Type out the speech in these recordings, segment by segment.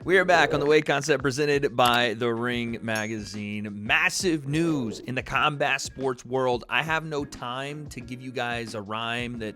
We are back on the W.A.D.E concept presented by The Ring Magazine. Massive news in the combat sports world. I have no time to give you guys a rhyme that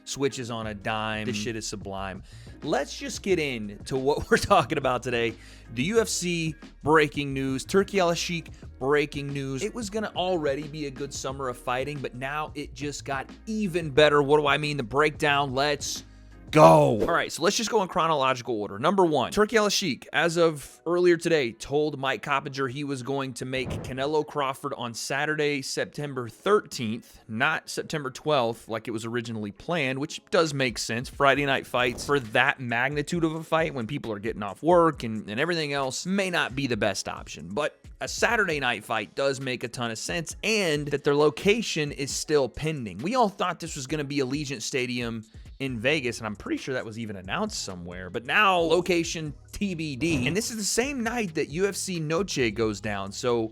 switches on a dime. This shit is sublime. Let's just get into what we're talking about today. The UFC breaking news. Turki Al-Sheikh breaking news. It was going to already be a good summer of fighting, but now it just got even better. What do I mean? The breakdown. Let's go. All right, so let's just go in chronological order. Number one, Turki Al-Sheikh, as of earlier today, told Mike Coppinger he was going to make Canelo Crawford on Saturday, September 13th, not September 12th, like it was originally planned, which does make sense. Friday night fights for that magnitude of a fight when people are getting off work and everything else may not be the best option. But a Saturday night fight does make a ton of sense, and that their location is still pending. We all thought this was going to be Allegiant Stadium in Vegas, and I'm pretty sure that was even announced somewhere, but now location TBD. And this is the same night that UFC Noche goes down. So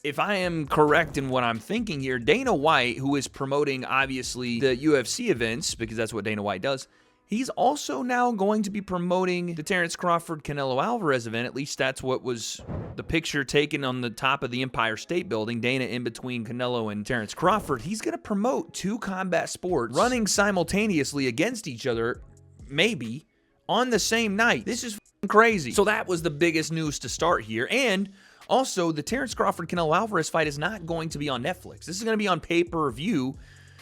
if I am correct in what I'm thinking here, Dana White, who is promoting obviously the UFC events, because that's what Dana White does, he's also now going to be promoting the Terrence Crawford Canelo Alvarez event. At least that's what was the picture taken on the top of the Empire State Building. Dana in between Canelo and Terrence Crawford. He's going to promote two combat sports running simultaneously against each other, maybe, on the same night. This is crazy. So that was the biggest news to start here. And also, the Terrence Crawford Canelo Alvarez fight is not going to be on Netflix. This is going to be on pay-per-view,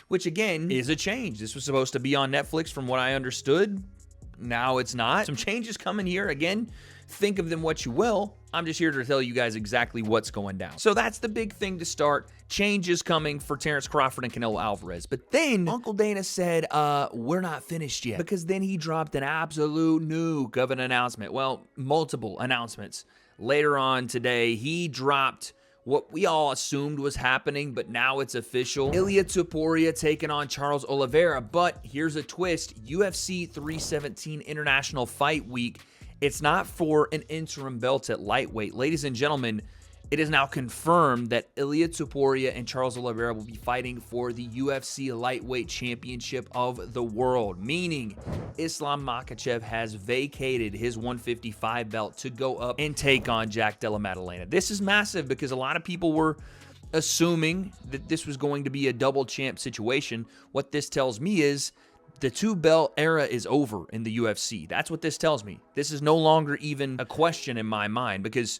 which again is a change. This was supposed to be on Netflix from what I understood. Now it's not. Some changes coming here. Again, think of them what you will. I'm just here to tell you guys exactly what's going down. So that's the big thing to start. Changes coming for Terrence Crawford and Canelo Alvarez. But then Uncle Dana said, we're not finished yet. Because then he dropped an absolute nuke of an announcement. Well, multiple announcements. Later on today, he dropped what we all assumed was happening, but now it's official. Ilia Topuria taking on Charles Oliveira, but here's a twist. UFC 317 International Fight Week. It's not for an interim belt at lightweight. Ladies and gentlemen, it is now confirmed that Ilia Topuria and Charles Oliveira will be fighting for the UFC Lightweight Championship of the World, meaning Islam Makhachev has vacated his 155 belt to go up and take on Jack Della Maddalena. This is massive because a lot of people were assuming that this was going to be a double champ situation. What this tells me is the two-belt era is over in the UFC. That's what this tells me. This is no longer even a question in my mind because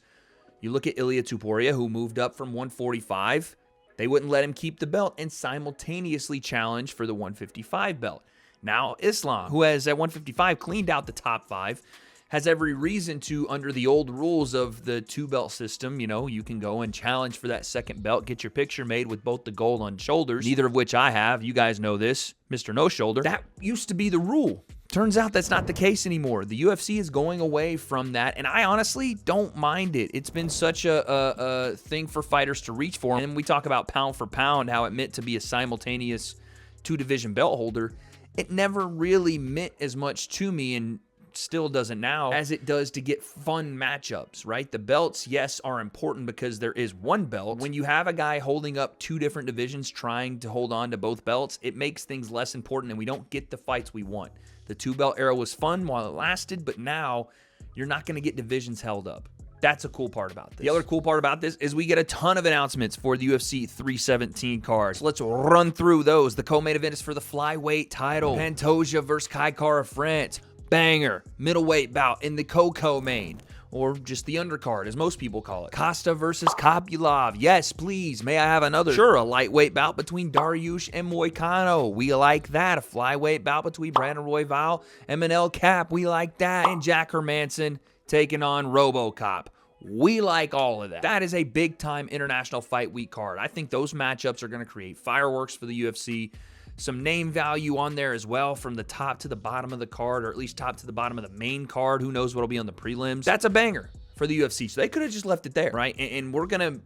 you look at Ilia Topuria, who moved up from 145. They wouldn't let him keep the belt and simultaneously challenge for the 155 belt. Now, Islam, who has at 155 cleaned out the top five, has every reason to, under the old rules of the two-belt system, you know, you can go and challenge for that second belt, get your picture made with both the gold on shoulders, neither of which I have. You guys know this, Mr. No Shoulder. That used to be the rule. Turns out that's not the case anymore. The UFC is going away from that, and I honestly don't mind it. It's been such a thing for fighters to reach for. And we talk about pound for pound, how it meant to be a simultaneous two-division belt holder. It never really meant as much to me, and still doesn't now, as it does to get fun matchups, right? The belts, yes, are important because there is one belt. When you have a guy holding up two different divisions trying to hold on to both belts, it makes things less important and we don't get the fights we want. The two-belt era was fun while it lasted, but now you're not going to get divisions held up. That's a cool part about this. The other cool part about this is we get a ton of announcements for the UFC 317 cards. Let's run through those. The co-main event is for the flyweight title. Pantoja versus Kai Kara France. Banger. Middleweight bout in the co-main, or just the undercard, as most people call it. Costa versus Kopylov. Yes, please. May I have another? Sure, a lightweight bout between Dariush and Moicano. We like that. A flyweight bout between Brandon Royval and Manel Cap. We like that. And Jack Hermanson taking on RoboCop. We like all of that. That is a big-time International Fight Week card. I think those matchups are going to create fireworks for the UFC. Some name value on there as well from the top to the bottom of the card, or at least top to the bottom of the main card. Who knows what'll be on the prelims. That's a banger for the UFC. So they could have just left it there, right? And we're going to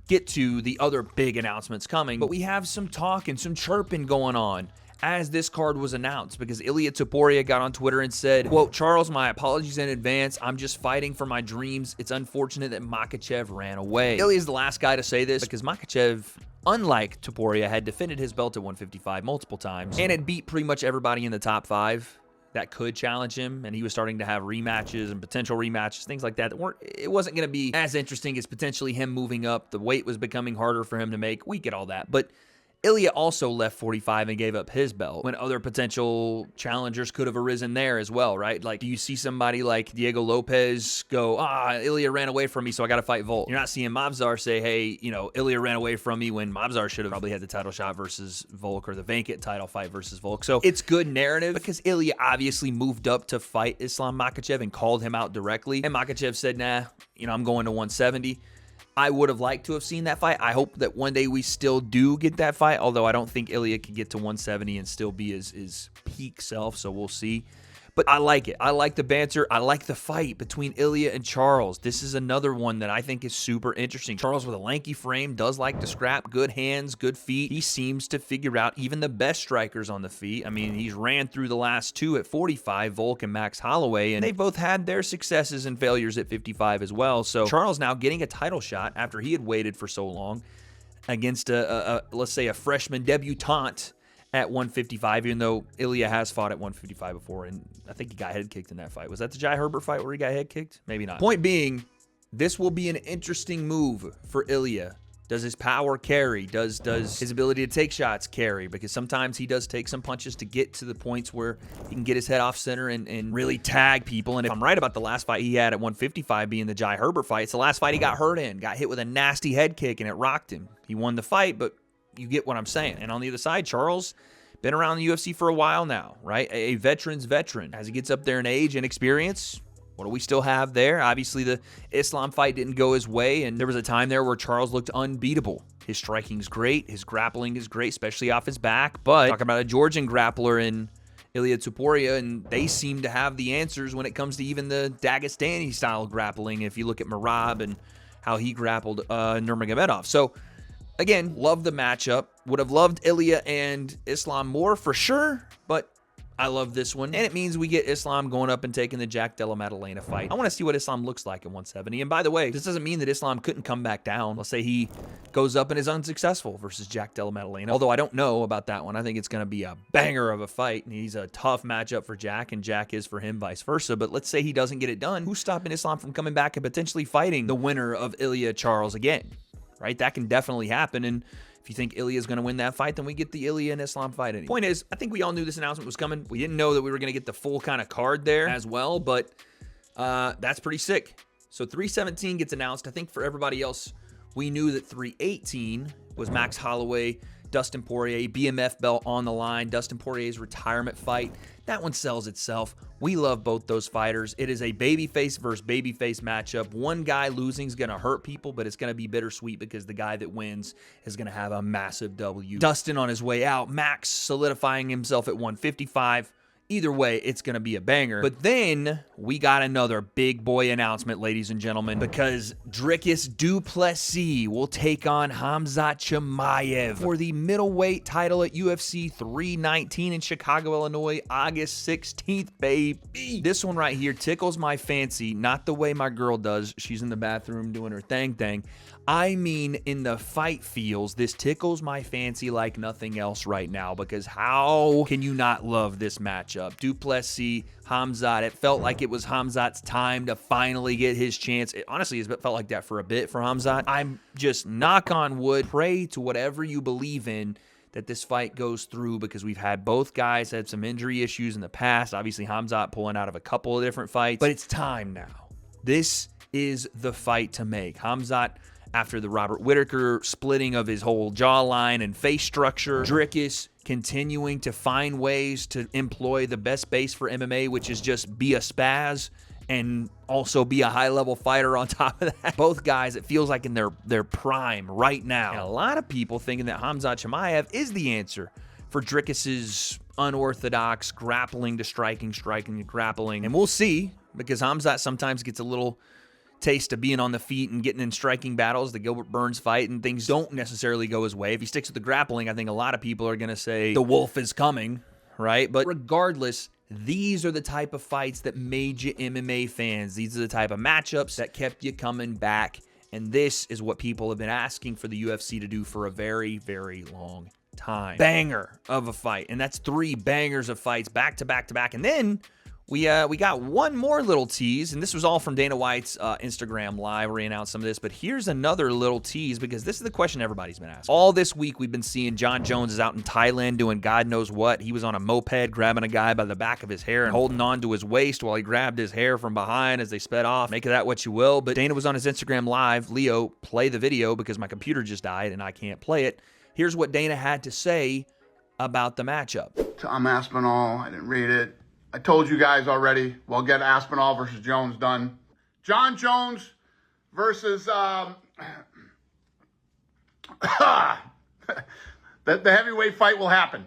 get to the other big announcements coming, but we have some talk and some chirping going on as this card was announced, because Ilia Topuria got on Twitter and said, quote, "Charles, my apologies in advance. I'm just fighting for my dreams. It's unfortunate that Makhachev ran away." Ilia's the last guy to say this because Makhachev, unlike Topuria, had defended his belt at 155 multiple times and had beat pretty much everybody in the top five. that could challenge him, and he was starting to have rematches and potential rematches, things like that. It wasn't going to be as interesting as potentially him moving up. The weight was becoming harder for him to make. We get all that. But Ilia also left 45 and gave up his belt when other potential challengers could have arisen there as well, right? Like, do you see somebody like Diego Lopez go, Ilia ran away from me, so I got to fight Volk? You're not seeing Mavzar say, hey, Ilia ran away from me, when Mavzar should have probably had the title shot versus Volk, or the vacant title fight versus Volk. So it's good narrative because Ilia obviously moved up to fight Islam Makhachev and called him out directly. And Makhachev said, nah, I'm going to 170. I would have liked to have seen that fight. I hope that one day we still do get that fight, although I don't think Ilia could get to 170 and still be his peak self, so we'll see. But I like it. I like the banter. I like the fight between Ilia and Charles. This is another one that I think is super interesting. Charles, with a lanky frame, does like to scrap. Good hands, good feet. He seems to figure out even the best strikers on the feet. I mean, he's ran through the last two at 45, Volk and Max Holloway, and they both had their successes and failures at 55 as well. So Charles now getting a title shot after he had waited for so long against let's say a freshman debutante at 155, even though Ilia has fought at 155 before, and I think he got head kicked in that fight. Was that the Jai Herbert fight where he got head kicked? Maybe not. Point being, this will be an interesting move for Ilia. Does his power carry? Does his ability to take shots carry? Because sometimes he does take some punches to get to the points where he can get his head off center and really tag people. And if I'm right about the last fight he had at 155 being the Jai Herbert fight, it's the last fight he got hurt in. Got hit with a nasty head kick and it rocked him. He won the fight, but you get what I'm saying. And on the other side, Charles, been around the UFC for a while now, right? A veteran's veteran. As he gets up there in age and experience, what do we still have there? Obviously, the Islam fight didn't go his way, and there was a time there where Charles looked unbeatable. His striking's great. His grappling is great, especially off his back. But talking about a Georgian grappler in Ilia Topuria, and they seem to have the answers when it comes to even the Dagestani-style grappling, if you look at Merab and how he grappled Nurmagomedov. So, again, love the matchup. Would have loved Ilia and Islam more for sure, but I love this one. And it means we get Islam going up and taking the Jack Della Maddalena fight. I want to see what Islam looks like at 170. And by the way, this doesn't mean that Islam couldn't come back down. Let's say he goes up and is unsuccessful versus Jack Della Maddalena. Although I don't know about that one. I think it's going to be a banger of a fight. And he's a tough matchup for Jack, and Jack is for him, vice versa. But let's say he doesn't get it done. Who's stopping Islam from coming back and potentially fighting the winner of Ilia Charles again? Right? That can definitely happen. And if you think Ilia is going to win that fight, then we get the Ilia and Islam fight anyway. Point is, I think we all knew this announcement was coming. We didn't know that we were going to get the full kind of card there as well, but that's pretty sick. So 317 gets announced. I think for everybody else, we knew that 318 was Max Holloway, Dustin Poirier, BMF belt on the line, Dustin Poirier's retirement fight. That one sells itself. We love both those fighters. It is a babyface versus babyface matchup. One guy losing is going to hurt people, but it's going to be bittersweet because the guy that wins is going to have a massive W. Dustin on his way out, Max solidifying himself at 155. Either way, it's going to be a banger. But then we got another big boy announcement, ladies and gentlemen, because Dricus du Plessis will take on Khamzat Chimaev for the middleweight title at UFC 319 in Chicago, Illinois, August 16th, baby. This one right here tickles my fancy, not the way my girl does. She's in the bathroom doing her thing. I mean, in the fight feels, this tickles my fancy like nothing else right now, because how can you not love this matchup? Du Plessis, Khamzat. It felt like it was Khamzat's time to finally get his chance. It honestly has felt like that for a bit for Khamzat. I'm just, knock on wood, pray to whatever you believe in that this fight goes through, because we've had both guys had some injury issues in the past. Obviously, Khamzat pulling out of a couple of different fights, but it's time now. This is the fight to make. Khamzat, after the Robert Whittaker splitting of his whole jawline and face structure, Dricus continuing to find ways to employ the best base for MMA, which is just be a spaz and also be a high-level fighter on top of that. Both guys, it feels like in their prime right now. And a lot of people thinking that Khamzat Chimaev is the answer for Dricus's unorthodox grappling to striking to grappling. And we'll see, because Khamzat sometimes gets a little taste of being on the feet and getting in striking battles. The Gilbert Burns fight, and things don't necessarily go his way. If he sticks with the grappling, I think a lot of people are going to say the wolf is coming, right? But regardless, these are the type of fights that made you MMA fans. These are the type of matchups that kept you coming back. And this is what people have been asking for the UFC to do for a very, very long time. Banger of a fight. And that's 3 bangers of fights back to back to back. And then we got one more little tease, and this was all from Dana White's Instagram Live where he announced some of this, but here's another little tease because this is the question everybody's been asking. All this week we've been seeing Jon Jones is out in Thailand doing God knows what. He was on a moped grabbing a guy by the back of his hair and holding on to his waist while he grabbed his hair from behind as they sped off. Make of that what you will, but Dana was on his Instagram Live. Leo, play the video because my computer just died and I can't play it. Here's what Dana had to say about the matchup. Tom Aspinall, I didn't read it. I told you guys already, we'll get Aspinall versus Jones done. Jon Jones versus the heavyweight fight will happen.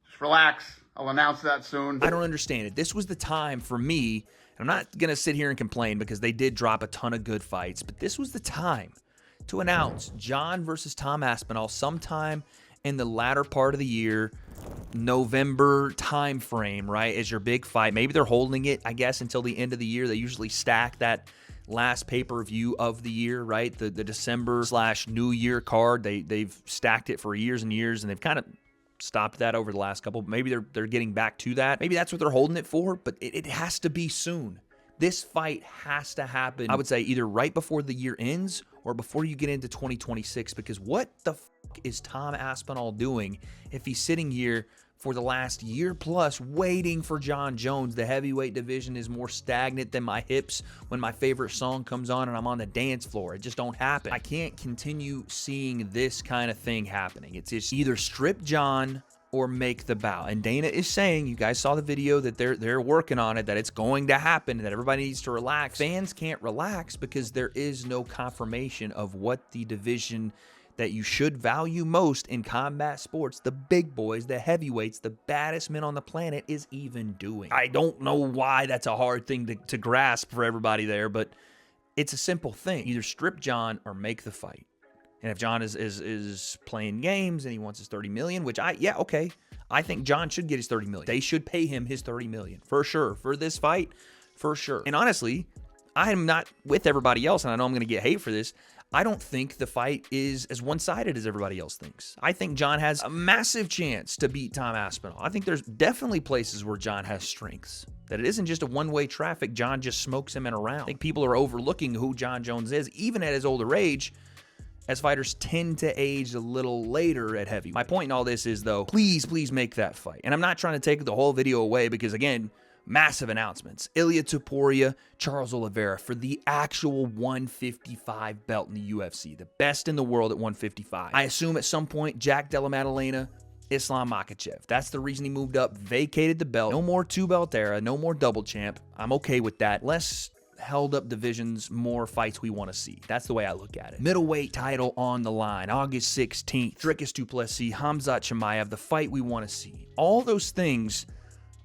Just relax. I'll announce that soon. I don't understand it. This was the time for me, and I'm not going to sit here and complain because they did drop a ton of good fights, but this was the time to announce Jon versus Tom Aspinall sometime in the latter part of the year, November time frame, right, is your big fight. Maybe they're holding it, I guess, until the end of the year. They usually stack that last pay-per-view of the year, right, the December/New Year card. They've stacked it for years and years, and they've kind of stopped that over the last couple. Maybe they're getting back to that. Maybe that's what they're holding it for, but it has to be soon. This fight has to happen, I would say, either right before the year ends or before you get into 2026, because what the fuck is Tom Aspinall doing if he's sitting here for the last year plus waiting for Jon Jones? The heavyweight division is more stagnant than my hips when my favorite song comes on and I'm on the dance floor. It just don't happen. I can't continue seeing this kind of thing happening. It's just either strip Jon or make the bout. And Dana is saying, you guys saw the video, that they're working on it, that it's going to happen, that everybody needs to relax. Fans can't relax because there is no confirmation of what the division that you should value most in combat sports, the big boys, the heavyweights, the baddest men on the planet, is even doing. I don't know why that's a hard thing to grasp for everybody there, but it's a simple thing. Either strip Jon or make the fight. And if Jon is playing games and he wants his $30 million, which okay. I think Jon should get his $30 million. They should pay him his $30 million for sure. For this fight, for sure. And honestly, I am not with everybody else, and I know I'm going to get hate for this. I don't think the fight is as one-sided as everybody else thinks. I think Jon has a massive chance to beat Tom Aspinall. I think there's definitely places where Jon has strengths. That it isn't just a one-way traffic. Jon just smokes him in a round. I think people are overlooking who Jon Jones is, even at his older age, as fighters tend to age a little later at heavyweight. My point in all this is, though, please make that fight. And I'm not trying to take the whole video away because, again, massive announcements. Ilia Topuria, Charles Oliveira for the actual 155 belt in the UFC. The best in the world at 155. I assume at some point, Jack Della Maddalena, Islam Makhachev. That's the reason he moved up, vacated the belt. No more 2-belt era, no more double champ. I'm okay with that. Less held up divisions, more fights we want to see. That's the way I look at it. Middleweight title on the line, August 16th. Dricus du Plessis, Khamzat Chimaev, the fight we want to see. All those things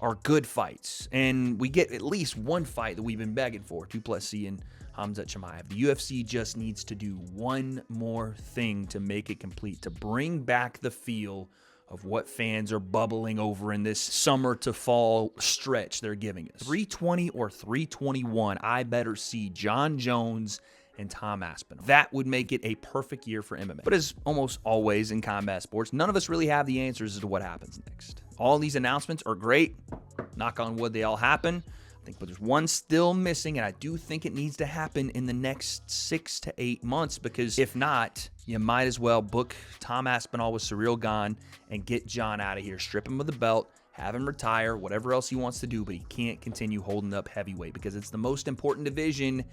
are good fights, and we get at least one fight that we've been begging for, du Plessis and Khamzat Chimaev. The UFC just needs to do one more thing to make it complete, to bring back the feel of what fans are bubbling over in this summer to fall stretch they're giving us. 320 or 321, I better see Jon Jones and Tom Aspinall. That would make it a perfect year for MMA. But as almost always in combat sports, none of us really have the answers as to what happens next. All these announcements are great. Knock on wood, they all happen. But there's one still missing, and I do think it needs to happen in the next 6 to 8 months, because if not, you might as well book Tom Aspinall with Ciryl Gane and get Jon out of here. Strip him of the belt, have him retire, whatever else he wants to do, but he can't continue holding up heavyweight because it's the most important division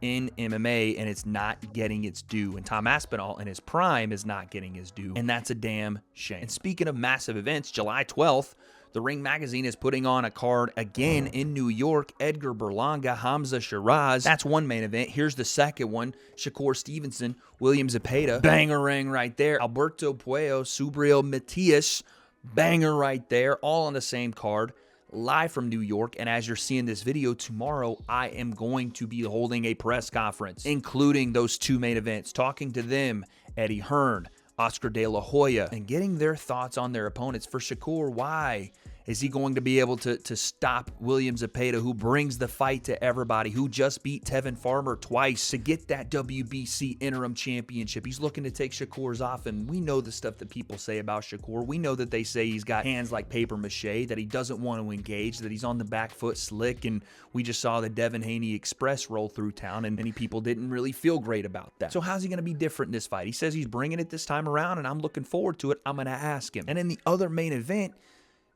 in MMA, and it's not getting its due. And Tom Aspinall in his prime is not getting his due, and that's a damn shame. And speaking of massive events, July 12th, The Ring Magazine is putting on a card again in New York. Edgar Berlanga, Hamza Shiraz. That's one main event. Here's the second one. Shakur Stevenson, William Zepeda. Banger-ring right there. Alberto Puello, Subriel Matias. Banger right there. All on the same card. Live from New York. And as you're seeing this video tomorrow, I am going to be holding a press conference, including those two main events. Talking to them, Eddie Hearn, Oscar De La Hoya, and getting their thoughts on their opponents. For Shakur, why Is he going to be able to stop William Zepeda, who brings the fight to everybody, who just beat Tevin Farmer twice to get that WBC interim championship? He's looking to take Shakur's off, and we know the stuff that people say about Shakur. We know that they say he's got hands like paper mache, that he doesn't want to engage, that he's on the back foot slick, and we just saw the Devin Haney Express roll through town, and many people didn't really feel great about that. So how's he going to be different in this fight? He says he's bringing it this time around, and I'm looking forward to it. I'm going to ask him. And in the other main event,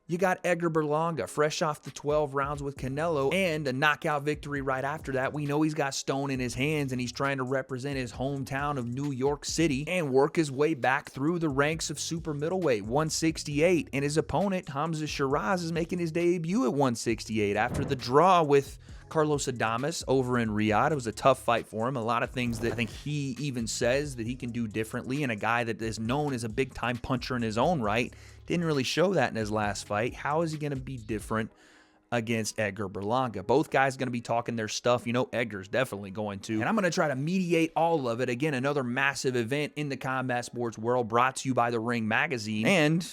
you got Edgar Berlanga, fresh off the 12 rounds with Canelo and a knockout victory right after that. We know he's got stone in his hands and he's trying to represent his hometown of New York City and work his way back through the ranks of super middleweight, 168. And his opponent, Khamzat Shiraz, is making his debut at 168 after the draw with Carlos Adames over in Riyadh. It was a tough fight for him. A lot of things that I think he even says that he can do differently, and a guy that is known as a big-time puncher in his own right didn't really show that in his last fight. How is he going to be different against Edgar Berlanga? Both guys going to be talking their stuff. You know, Edgar's definitely going to. And I'm going to try to mediate all of it. Again, another massive event in the combat sports world brought to you by The Ring Magazine. And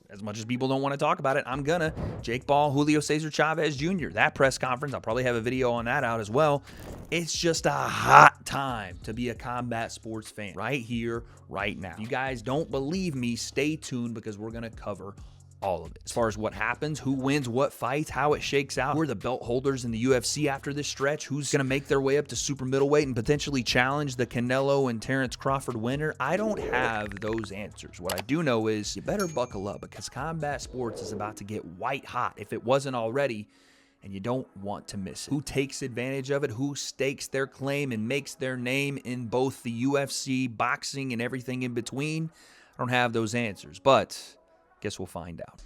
as much as people don't want to talk about it, I'm gonna. Jake Paul, Julio Cesar Chavez Jr., that press conference, I'll probably have a video on that out as well. It's just a hot time to be a combat sports fan right here, right now. If you guys don't believe me, stay tuned because we're gonna cover all of it. As far as what happens, who wins what fights, how it shakes out, who are the belt holders in the UFC after this stretch, who's going to make their way up to super middleweight and potentially challenge the Canelo and Terrence Crawford winner, I don't have those answers. What I do know is you better buckle up because combat sports is about to get white hot if it wasn't already, and you don't want to miss it. Who takes advantage of it, who stakes their claim and makes their name in both the UFC, boxing, and everything in between, I don't have those answers, but guess we'll find out.